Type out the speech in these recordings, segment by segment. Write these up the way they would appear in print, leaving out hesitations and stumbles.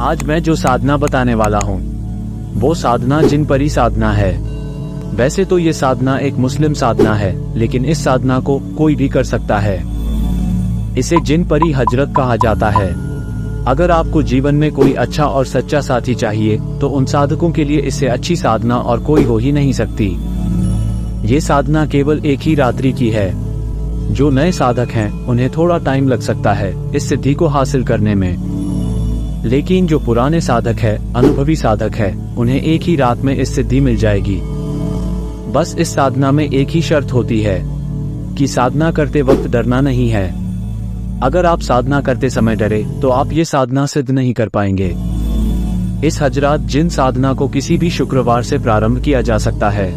आज मैं जो साधना बताने वाला हूँ वो साधना जिन परी साधना है। वैसे तो ये साधना एक मुस्लिम साधना है, लेकिन इस साधना को कोई भी कर सकता है। इसे जिन परी हजरत कहा जाता है। अगर आपको जीवन में कोई अच्छा और सच्चा साथी चाहिए तो उन साधकों के लिए इससे अच्छी साधना और कोई हो ही नहीं सकती। ये साधना केवल एक ही रात्रि की है। जो नए साधक हैं उन्हें थोड़ा टाइम लग सकता है इस सिद्धि को हासिल करने में, लेकिन जो पुराने साधक है, अनुभवी साधक है, उन्हें एक ही रात में इस सिद्धि मिल जाएगी। बस इस साधना में एक ही शर्त होती है कि साधना करते वक्त डरना नहीं है। अगर आप साधना करते समय डरे तो आप ये साधना सिद्ध नहीं कर पाएंगे। इस हजरात जिन साधना को किसी भी शुक्रवार से प्रारंभ किया जा सकता है।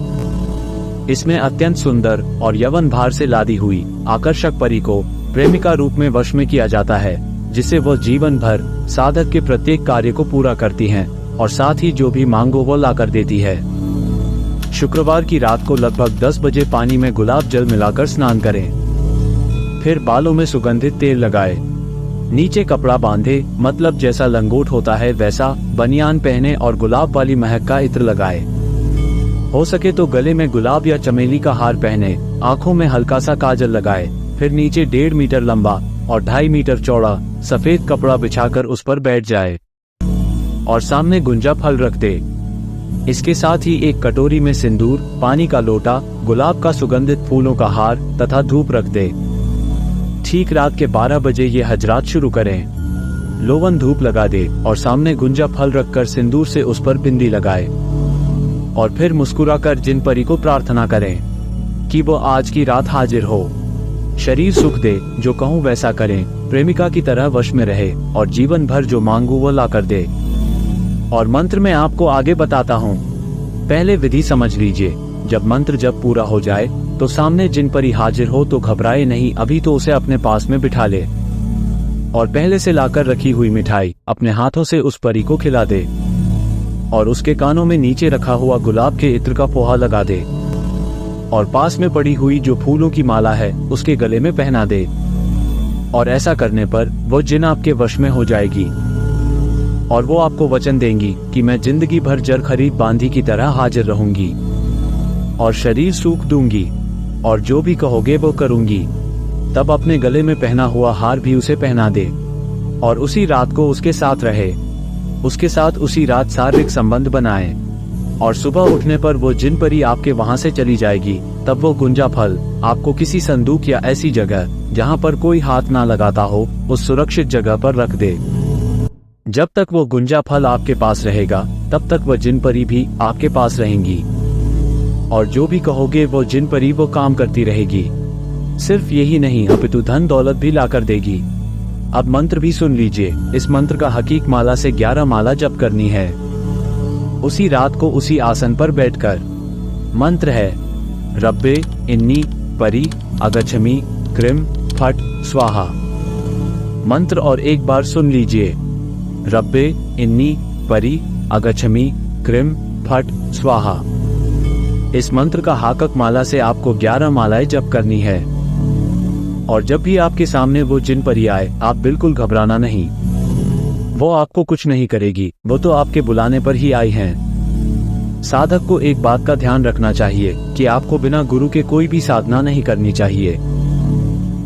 इसमें अत्यंत सुंदर और यवन भार से लादी हुई आकर्षक परी को प्रेमिका रूप में वश में किया जाता है, जिससे वह जीवन भर साधक के प्रत्येक कार्य को पूरा करती हैं और साथ ही जो भी मांगो वो ला कर देती है। शुक्रवार की रात को लगभग 10 बजे पानी में गुलाब जल मिलाकर स्नान करें। फिर बालों में सुगंधित तेल लगाए, नीचे कपड़ा बांधे, मतलब जैसा लंगोट होता है वैसा बनियान पहने और गुलाब वाली महक का इत्र लगाए। हो सके तो गले में गुलाब या चमेली का हार पहने, आंखों में हल्का सा काजल लगाए। फिर नीचे 1.5 मीटर लंबा और 2.5 मीटर चौड़ा सफेद कपड़ा बिछाकर उस पर बैठ जाए और सामने गुंजा फल रख दे। इसके साथ ही एक कटोरी में सिंदूर, पानी का लोटा, गुलाब का सुगंधित फूलों का हार तथा धूप रख दे। ठीक रात के 12 बजे ये हजरात शुरू करें। लोवन धूप लगा दे और सामने गुंजा फल रखकर सिंदूर से उस पर बिंदी लगाए और फिर मुस्कुराकर जिन परी को प्रार्थना करें कि वो आज की रात हाजिर हो। शरीर सुख दे, जो कहूँ वैसा करें, प्रेमिका की तरह वश में रहे और जीवन भर जो मांगू वो ला कर दे। और मंत्र मैं आपको आगे बताता हूँ, पहले विधि समझ लीजिए। जब मंत्र जब पूरा हो जाए तो सामने जिन परी हाजिर हो तो घबराए नहीं, अभी तो उसे अपने पास में बिठा ले और पहले से लाकर रखी हुई मिठाई अपने हाथों से उस परी को खिला दे और उसके कानों में नीचे रखा हुआ गुलाब के इत्र का पोहा लगा दे और पास में पड़ी हुई जो फूलों की माला है उसके गले में पहना दे। और ऐसा करने पर वो जिन आपके वश में हो जाएगी और वो आपको वचन देंगी कि मैं जिंदगी भर जर खरीद बांधी की तरह हाजिर रहूंगी और शरीर सूख दूंगी और जो भी कहोगे वो करूंगी। तब अपने गले में पहना हुआ हार भी उसे पहना दे और उसी रात को उसके साथ रहे, उसके साथ उसी रात शारीरिक संबंध बनाए और सुबह उठने पर वो जिन परी आपके वहां से चली जाएगी। तब वो गुंजा फल आपको किसी संदूक या ऐसी जगह जहां पर कोई हाथ ना लगाता हो उस सुरक्षित जगह पर रख दे। जब तक वो गुंजा फल आपके पास रहेगा तब तक वह जिन परी भी आपके पास रहेंगी और जो भी कहोगे वो जिन परी वो काम करती रहेगी। सिर्फ यही नहीं, अपितु धन दौलत भी लाकर देगी। अब मंत्र भी सुन लीजिए। इस मंत्र का हकीक माला से 11 माला जप करनी है, उसी रात को उसी आसन पर बैठकर। मंत्र है रब्बे इन्नी परी अगच्छमि क्रिम फट स्वाहा। मंत्र और एक बार सुन लीजिए। रब्बे इन्नी परी अगच्छमि क्रिम फट स्वाहा। इस मंत्र का हाकक माला से आपको 11 मालाएं जप करनी है और जब भी आपके सामने वो जिन परी आए आप बिल्कुल घबराना नहीं। वो आपको कुछ नहीं करेगी, वो तो आपके बुलाने पर ही आई हैं। साधक को एक बात का ध्यान रखना चाहिए कि आपको बिना गुरु के कोई भी साधना नहीं करनी चाहिए।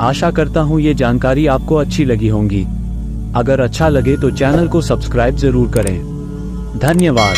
आशा करता हूँ ये जानकारी आपको अच्छी लगी होगी। अगर अच्छा लगे तो चैनल को सब्सक्राइब जरूर करें। धन्यवाद।